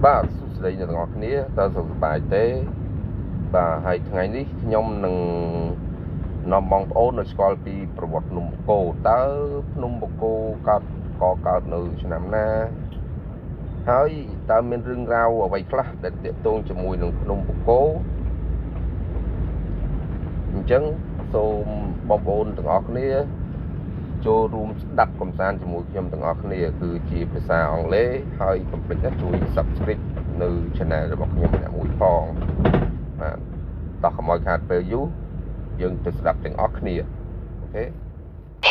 បាទសួស្តីអ្នកទាំងអស់គ្នាតើសុខសប្បាយទេបាទហើយថ្ងៃនេះខ្ញុំនឹងនាំបងប្អូននៅស្គាល់ពីប្រវត្តិភ្នំបូកគោតើភ្នំបូកគោកើតនៅឆ្នាំណាហើយតើមានរឿងរ៉ាវអ្វីខ្លះដែលទាក់ទងជាមួយនឹងភ្នំបូកគោអញ្ចឹងសូមបងប្អូនទាំងអស់គ្នាចូលរួមស្ដាប់កម្សាន្តជាមួយខ្ញុំទាំងអស់គ្នាគឺជាភាសាអង់គ្លេសហើយកុំភ្លេចជួយ Subscribe នៅ Channel របស់ខ្ញុំម្នាក់មួយផងបាទតោះកុំឲ្យខាតពេលយូរយើងទៅស្ដាប់ទាំងអស់គ្នាអូខេ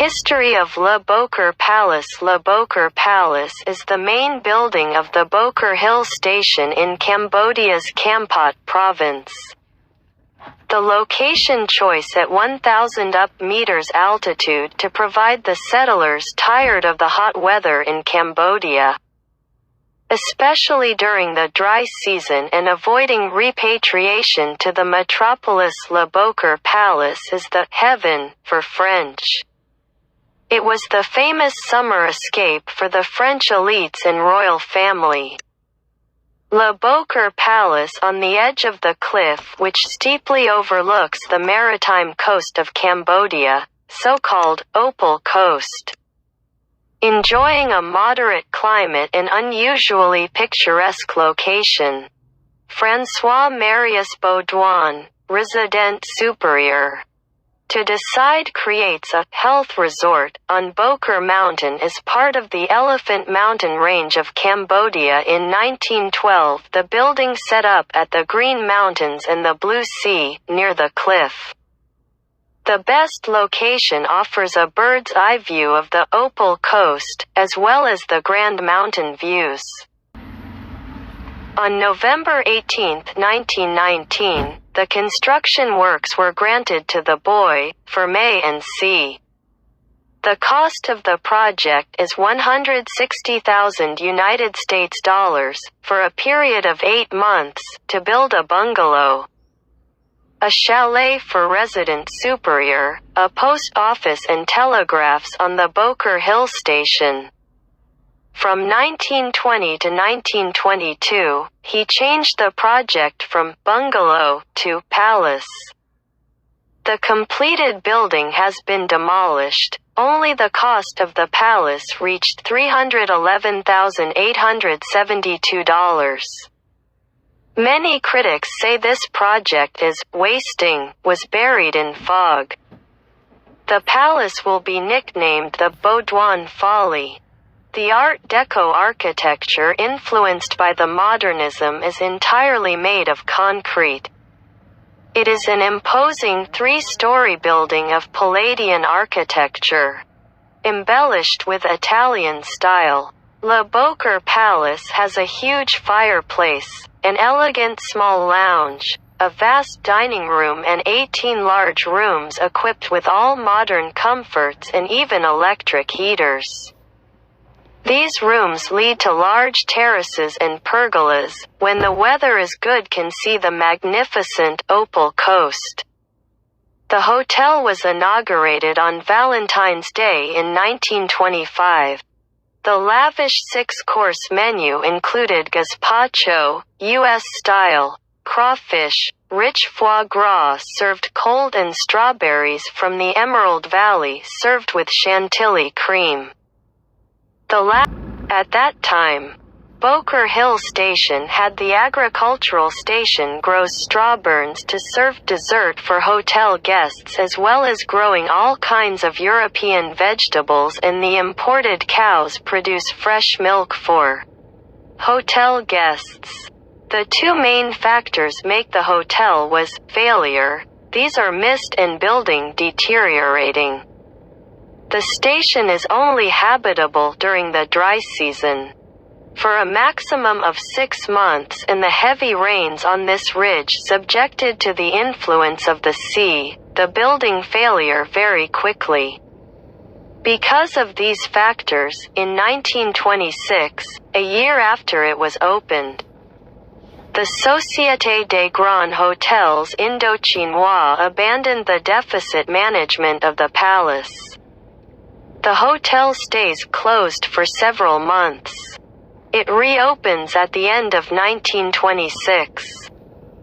History of Le Bokor Palace. Le Bokor Palace is the main building of the Bokor Hill Station in Cambodia's Kampot province. The location choice at 1,000 meters altitude to provide the settlers tired of the hot weather in Cambodia. Especially during the dry season and avoiding repatriation to the metropolis, Le Bokor Palace is the heaven for French. It was the famous summer escape for the French elites and royal family. Le Bokor Palace on the edge of the cliff which steeply overlooks the maritime coast of Cambodia, so-called Opal Coast. Enjoying a moderate climate and unusually picturesque location. François Marius Baudouin, Resident Superior. To decide creates a health resort on Bokor Mountain as part of the Elephant Mountain Range of Cambodia in 1912. The building set up at the Green Mountains and the Blue Sea, near the cliff. The best location offers a bird's eye view of the Opal Coast, as well as the Grand Mountain views. On November 18, 1919, the construction works were granted to the Boy, Khmer and C. The cost of the project is $160,000 United States dollars, for a period of 8 months, to build a bungalow, a chalet for resident superior, a post office and telegraphs on the Bokor Hill Station. From 1920 to 1922, he changed the project from bungalow to palace. The completed building has been demolished. Only the cost of the palace reached $311,872. Many critics say this project is wasting, was buried in fog. The palace will be nicknamed the Baudouin Folly. The Art Deco architecture influenced by the modernism is entirely made of concrete. It is an imposing 3-story building of Palladian architecture, embellished with Italian style. Le Bokor Palace has a huge fireplace, an elegant small lounge, a vast dining room and 18 large rooms equipped with all modern comforts and even electric heaters. These rooms lead to large terraces and pergolas. When the weather is good, can see the magnificent Opal Coast. The hotel was inaugurated on Valentine's Day in 1925. The lavish 6-course menu included gazpacho, U.S. style, crawfish, rich foie gras served cold and strawberries from the Emerald Valley served with chantilly cream. At that time, Bokor Hill Station had the agricultural station grows strawberries to serve dessert for hotel guests as well as growing all kinds of European vegetables, and the imported cows produce fresh milk for hotel guests. The 2 main factors make the hotel was failure. These are mist and building deteriorating. The station is only habitable during the dry season. For a maximum of 6 months, and the heavy rains on this ridge subjected to the influence of the sea, the building failure very quickly. Because of these factors, in 1926, a year after it was opened, the Société des Grands Hotels Indochinois abandoned the deficit management of the palace. The hotel stays closed for several months. It reopens at the end of 1926.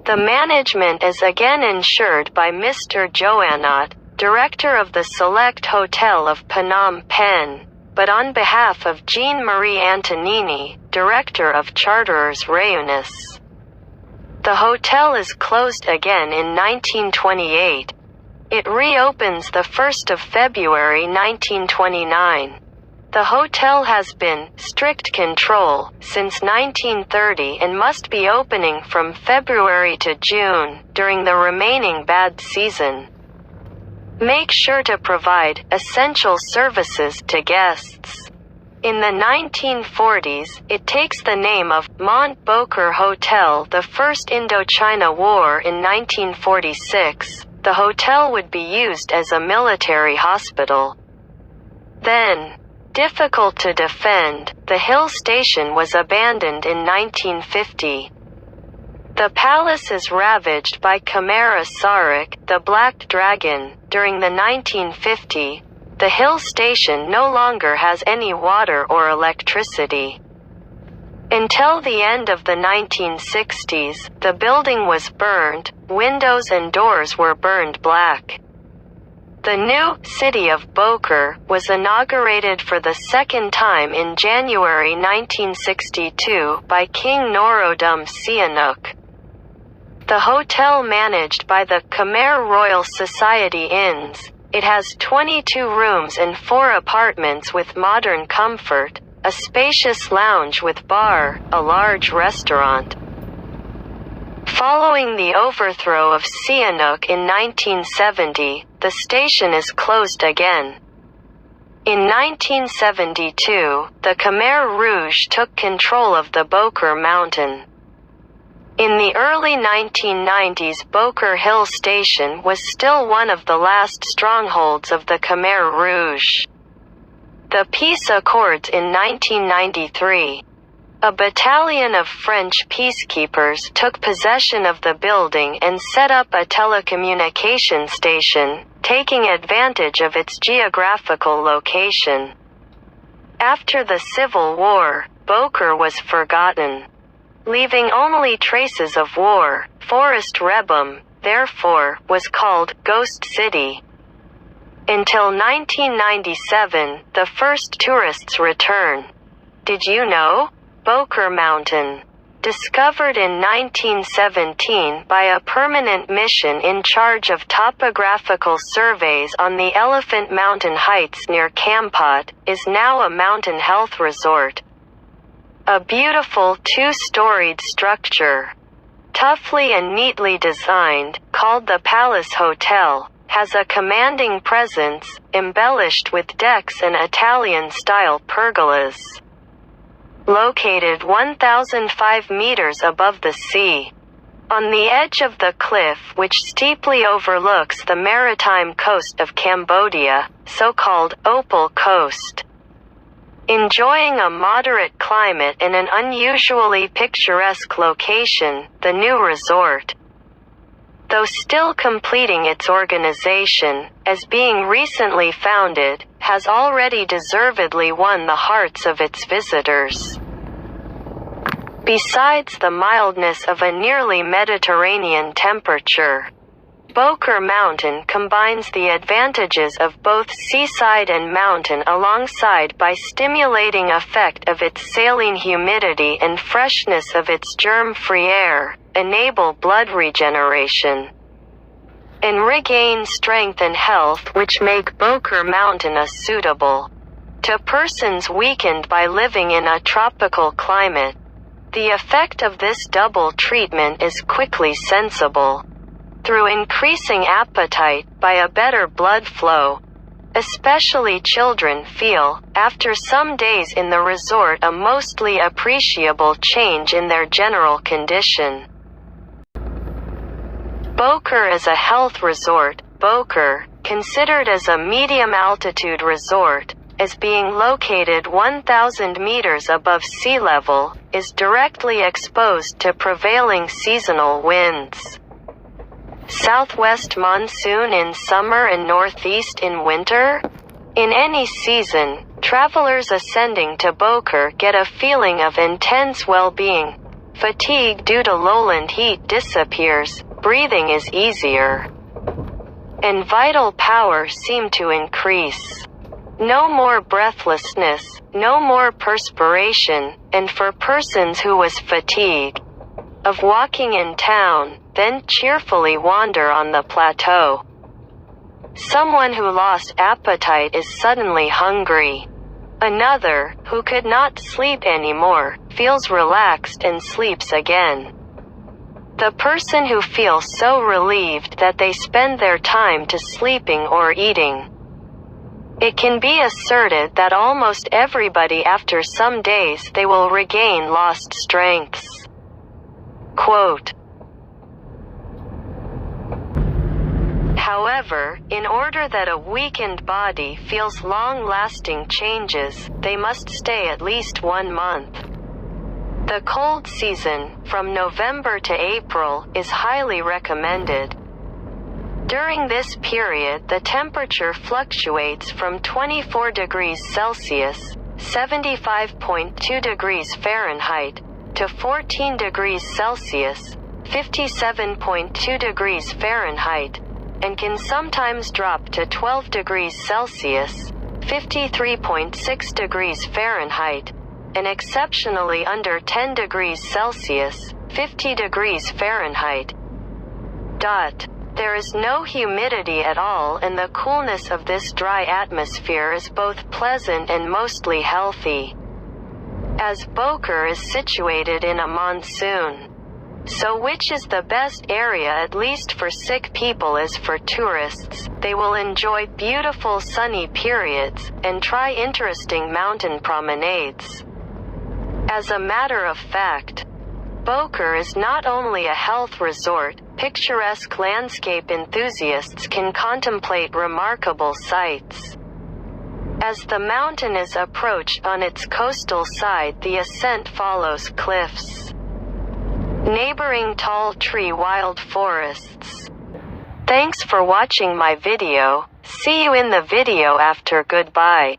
The management is again ensured by Mr. Joannot, director of the Select Hotel of Phnom Penh, but on behalf of Jean-Marie Antonini, director of Charterers Rayunis. The hotel is closed again in 1928. It reopens the 1st of February 1929. The hotel has been strict control since 1930 and must be opening from February to June during the remaining bad season. Make sure to provide essential services to guests. In the 1940s, it takes the name of Mont Bokor Hotel. The First Indochina War in 1946, the hotel would be used as a military hospital. Then, difficult to defend, the hill station was abandoned in 1950. The palace is ravaged by Khmer Asarik, the Black Dragon. During the 1950s, the hill station no longer has any water or electricity. Until the end of the 1960s, the building was burned, windows and doors were burned black. The new city of Bokor was inaugurated for the second time in January 1962 by King Norodom Sihanouk. The hotel managed by the Khmer Royal Society Inns. It has 22 rooms and 4 apartments with modern comfort, a spacious lounge with bar, a large restaurant. Following the overthrow of Sihanouk in 1970, the station is closed again. In 1972, the Khmer Rouge took control of the Bokor Mountain. In the early 1990s, Bokor Hill Station was still one of the last strongholds of the Khmer Rouge. The peace accords in 1993. A battalion of French peacekeepers took possession of the building and set up a telecommunication station, taking advantage of its geographical location. After the Civil War, Bokor was forgotten. Leaving only traces of war, Forest Rebum, therefore, was called Ghost City. Until 1997, the first tourists return. Did you know? Bokor Mountain. Discovered in 1917 by a permanent mission in charge of topographical surveys on the Elephant Mountain Heights near Kampot, is now a mountain health resort. A beautiful two-storied structure, toughly and neatly designed, called the Palace Hotel, has a commanding presence, embellished with decks and Italian-style pergolas. Located 1,005 meters above the sea. On the edge of the cliff which steeply overlooks the maritime coast of Cambodia, so-called Opal Coast. Enjoying a moderate climate and an unusually picturesque location, the new resort, though still completing its organization, as being recently founded, has already deservedly won the hearts of its visitors. Besides the mildness of a nearly Mediterranean temperature, Bokor Mountain combines the advantages of both seaside and mountain alongside by stimulating effect of its saline humidity and freshness of its germ-free air, enable blood regeneration, and regain strength and health which make Bokor Mountain a suitable to persons weakened by living in a tropical climate. The effect of this double treatment is quickly sensible. Through increasing appetite, by a better blood flow. Especially children feel, after some days in the resort, a mostly appreciable change in their general condition. Bokor is a health resort. Bokor, considered as a medium-altitude resort, as being located 1,000 meters above sea level, is directly exposed to prevailing seasonal winds. Southwest monsoon in summer and northeast in winter. In any season, travelers ascending to Bokor get a feeling of intense well-being. Fatigue due to lowland heat disappears, breathing is easier, and vital power seem to increase. No more breathlessness, no more perspiration, and for persons who was fatigued of walking in town, then cheerfully wander on the plateau. Someone who lost appetite is suddenly hungry. Another, who could not sleep anymore, feels relaxed and sleeps again. The person who feels so relieved that they spend their time to sleeping or eating. It can be asserted that almost everybody after some days they will regain lost strengths. Quote. However, in order that a weakened body feels long-lasting changes, they must stay at least 1 month. The cold season, from November to April, is highly recommended. During this period, the temperature fluctuates from 24 degrees Celsius, 75.2 degrees Fahrenheit, to 14 degrees Celsius, 57.2 degrees Fahrenheit, and can sometimes drop to 12 degrees Celsius, 53.6 degrees Fahrenheit, and exceptionally under 10 degrees Celsius, 50 degrees Fahrenheit. There is no humidity at all, and the coolness of this dry atmosphere is both pleasant and mostly healthy. As Bokor is situated in a monsoon, so which is the best area, at least for sick people as for tourists, they will enjoy beautiful sunny periods, and try interesting mountain promenades. As a matter of fact, Bokor is not only a health resort, picturesque landscape enthusiasts can contemplate remarkable sights. As the mountain is approached on its coastal side, the ascent follows cliffs, neighboring tall tree wild forests. Thanks for watching my video. See you in the video after. Goodbye.